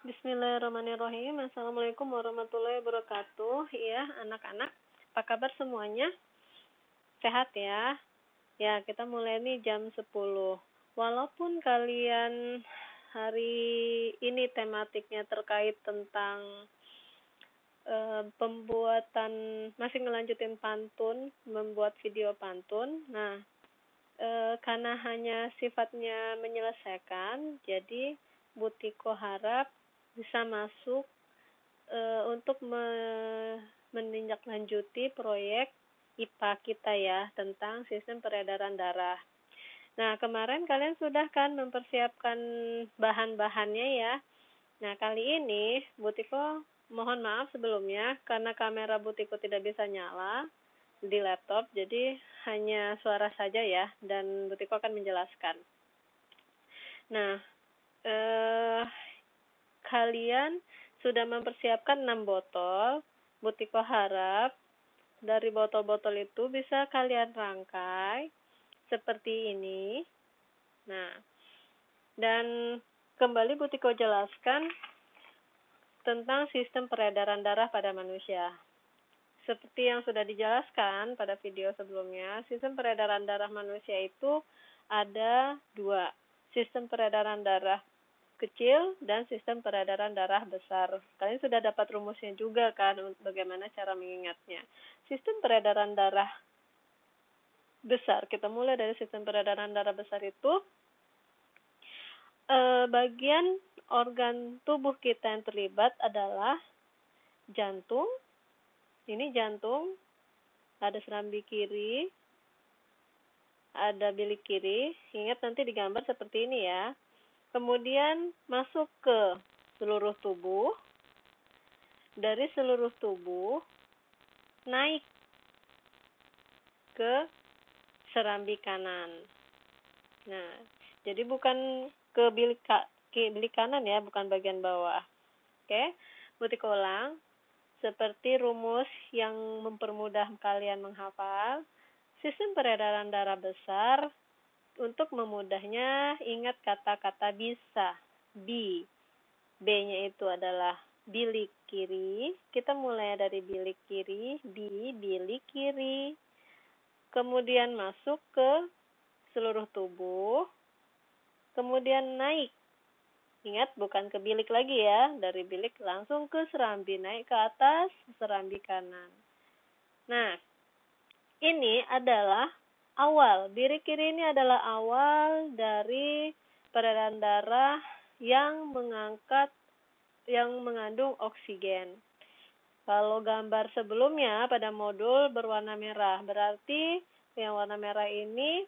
Bismillahirrahmanirrahim. Assalamualaikum warahmatullahi wabarakatuh. Ya, anak-anak, apa kabar semuanya? Sehat ya? Ya, kita mulai nih jam 10. Walaupun kalian hari ini tematiknya terkait tentang pembuatan, masih ngelanjutin pantun, membuat video pantun. Nah, karena hanya sifatnya menyelesaikan, jadi Bu Tiko harap bisa masuk untuk menindaklanjuti proyek IPA kita ya, tentang sistem peredaran darah. Nah, kemarin kalian sudah kan mempersiapkan bahan-bahannya ya. Nah, kali ini Bu Tiko mohon maaf sebelumnya karena kamera Bu Tiko tidak bisa nyala di laptop, jadi hanya suara saja ya, dan Bu Tiko akan menjelaskan. Nah, kalian sudah mempersiapkan 6 botol. Bu Tiko harap dari botol-botol itu bisa kalian rangkai seperti ini. Nah, dan kembali Bu Tiko jelaskan tentang sistem peredaran darah pada manusia. Seperti yang sudah dijelaskan pada video sebelumnya, sistem peredaran darah manusia itu ada 2. Sistem peredaran darah kecil dan sistem peredaran darah besar. Kalian sudah dapat rumusnya juga kan, bagaimana cara mengingatnya. Sistem peredaran darah besar, kita mulai dari sistem peredaran darah besar itu, bagian organ tubuh kita yang terlibat adalah jantung. Ini jantung, ada serambi kiri, ada bilik kiri. Ingat nanti digambar seperti ini ya. Kemudian masuk ke seluruh tubuh. Dari seluruh tubuh naik ke serambi kanan. Nah, jadi bukan ke bilik kanan ya, bukan bagian bawah. Oke, Bu Tiko ulang. Seperti rumus yang mempermudah kalian menghafal, sistem peredaran darah besar, untuk memudahnya ingat kata-kata bisa. B-nya itu adalah bilik kiri. Kita mulai dari bilik kiri, bilik kiri. Kemudian masuk ke seluruh tubuh. Kemudian naik. Ingat, bukan ke bilik lagi ya. Dari bilik langsung ke serambi, naik ke atas serambi kanan. Nah, ini adalah awal. Bilik kiri ini adalah awal dari peredaran darah yang mengandung oksigen. Kalau gambar sebelumnya pada modul berwarna merah, berarti yang warna merah ini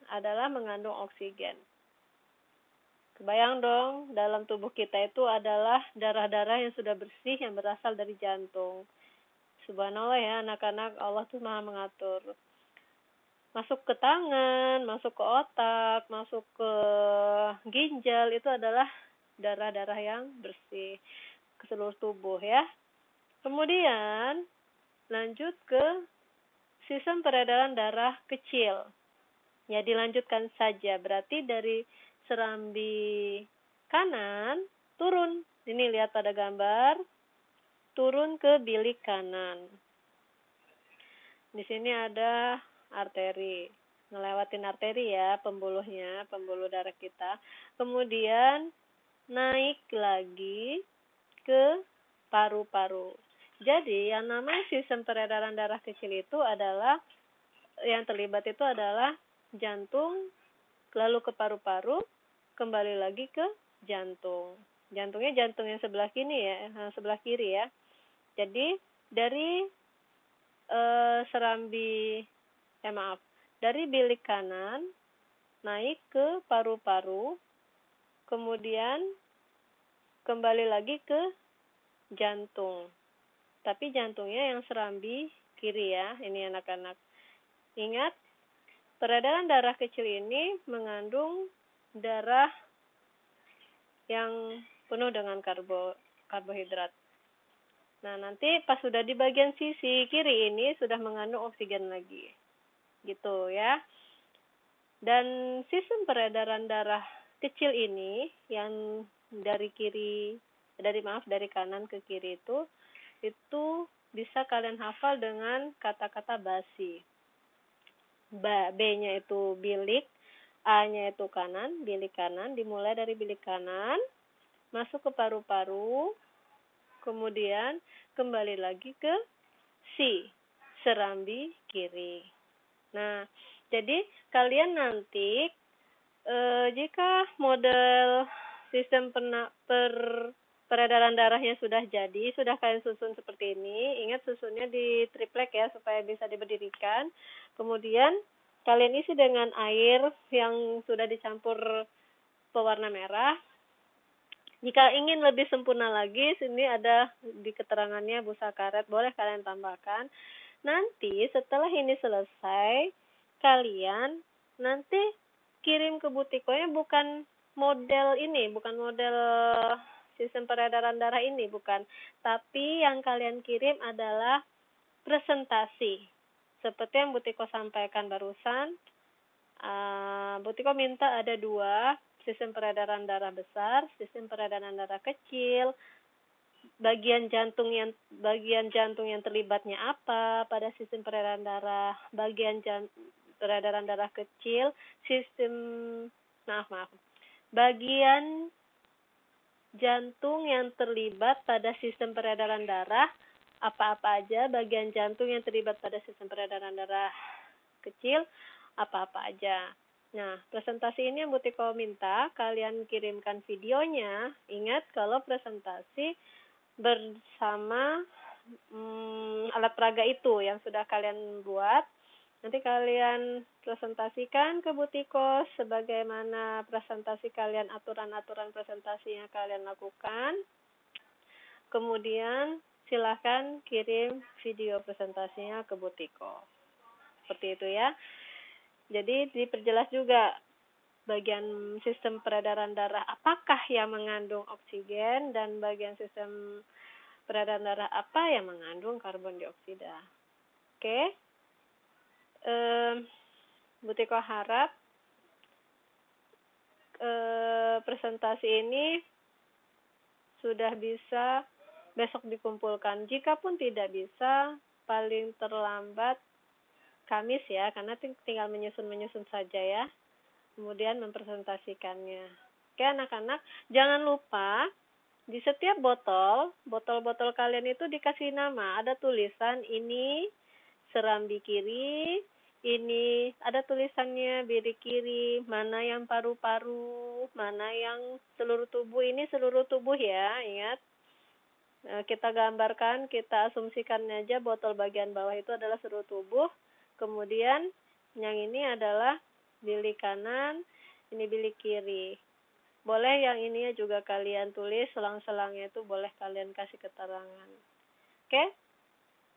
adalah mengandung oksigen. Kebayang dong, dalam tubuh kita itu adalah darah-darah yang sudah bersih yang berasal dari jantung. Subhanallah ya anak-anak, Allah tuh maha mengatur. Masuk ke tangan, masuk ke otak, masuk ke ginjal, itu adalah darah-darah yang bersih ke seluruh tubuh ya. Kemudian lanjut ke sistem peredaran darah kecil. Ya, dilanjutkan saja. Berarti dari serambi kanan turun. Ini lihat pada gambar. Turun ke bilik kanan. Di sini ada arteri. Ngelewatin arteri ya, pembuluhnya, pembuluh darah kita. Kemudian naik lagi ke paru-paru. Jadi yang namanya sistem peredaran darah kecil itu adalah, yang terlibat itu adalah jantung, lalu ke paru-paru, kembali lagi ke jantung. Jantungnya jantung yang sebelah kiri ya. Jadi dari dari bilik kanan naik ke paru-paru, kemudian kembali lagi ke jantung. Tapi jantungnya yang serambi kiri ya, ini anak-anak. Ingat, peredaran darah kecil ini mengandung darah yang penuh dengan karbohidrat. Nah, nanti pas sudah di bagian sisi kiri ini sudah mengandung oksigen lagi. Gitu ya. Dan sistem peredaran darah kecil ini yang dari kiri dari kanan ke kiri itu bisa kalian hafal dengan kata-kata basi. B-nya itu bilik, A-nya itu kanan, bilik kanan, dimulai dari bilik kanan, masuk ke paru-paru, kemudian kembali lagi ke C, serambi kiri. Nah, jadi kalian nanti jika model sistem peredaran darahnya sudah jadi, sudah kalian susun seperti ini, ingat susunnya di triplek ya supaya bisa diberdirikan. Kemudian kalian isi dengan air yang sudah dicampur pewarna merah. Jika ingin lebih sempurna lagi, sini ada di keterangannya busa karet, boleh kalian tambahkan. Nanti setelah ini selesai, kalian nanti kirim ke butikonya bukan model ini, bukan model sistem peredaran darah ini, bukan. Tapi yang kalian kirim adalah presentasi. Seperti yang Butiko sampaikan barusan, Butiko minta ada 2, sistem peredaran darah besar, sistem peredaran darah kecil, bagian jantung yang terlibatnya apa pada sistem peredaran darah, peredaran darah kecil, bagian jantung yang terlibat pada sistem peredaran darah, apa-apa aja bagian jantung yang terlibat pada sistem peredaran darah kecil, apa-apa aja. Nah, presentasi ini yang Butiko minta kalian kirimkan videonya. Ingat kalau presentasi bersama alat peraga itu yang sudah kalian buat. Nanti kalian presentasikan ke Butiko sebagaimana presentasi kalian, aturan-aturan presentasi yang kalian lakukan. Kemudian silakan kirim video presentasinya ke Butiko. Seperti itu ya. Jadi diperjelas juga bagian sistem peredaran darah apakah yang mengandung oksigen dan bagian sistem peredaran darah apa yang mengandung karbon dioksida. Oke. Butiko harap presentasi ini sudah bisa besok dikumpulkan. Jikapun tidak bisa, paling terlambat Kamis ya, karena tinggal menyusun saja ya. Kemudian mempresentasikannya. Oke anak-anak, jangan lupa di setiap botol kalian itu dikasih nama. Ada tulisan ini serambi kiri, ini ada tulisannya bilik kiri, mana yang paru-paru, mana yang seluruh tubuh. Ini seluruh tubuh ya, ingat. Kita gambarkan, kita asumsikan aja botol bagian bawah itu adalah seluruh tubuh. Kemudian yang ini adalah bilik kanan, ini bilik kiri. Boleh yang ini juga kalian tulis, selang-selangnya itu boleh kalian kasih keterangan. Oke?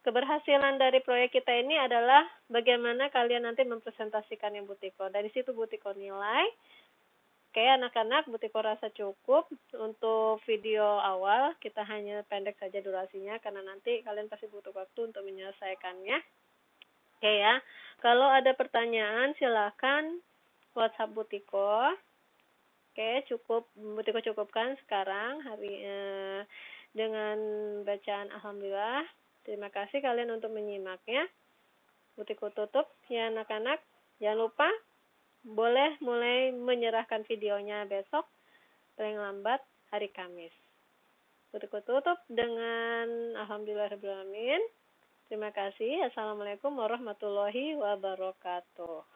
Keberhasilan dari proyek kita ini adalah bagaimana kalian nanti mempresentasikan yang Butiko. Dari situ Butiko nilai. Oke anak-anak, Butiko rasa cukup untuk video awal. Kita hanya pendek saja durasinya karena nanti kalian pasti butuh waktu untuk menyelesaikannya. Oke ya, kalau ada pertanyaan silakan WhatsApp Butiko. Oke, Butiko cukupkan sekarang dengan bacaan Alhamdulillah. Terima kasih kalian untuk menyimaknya. Butiko tutup ya anak-anak. Jangan lupa boleh mulai menyerahkan videonya besok, paling lambat hari Kamis. Butiko tutup dengan Alhamdulillahirrahmanirrahim. Terima kasih. Assalamualaikum warahmatullahi wabarakatuh.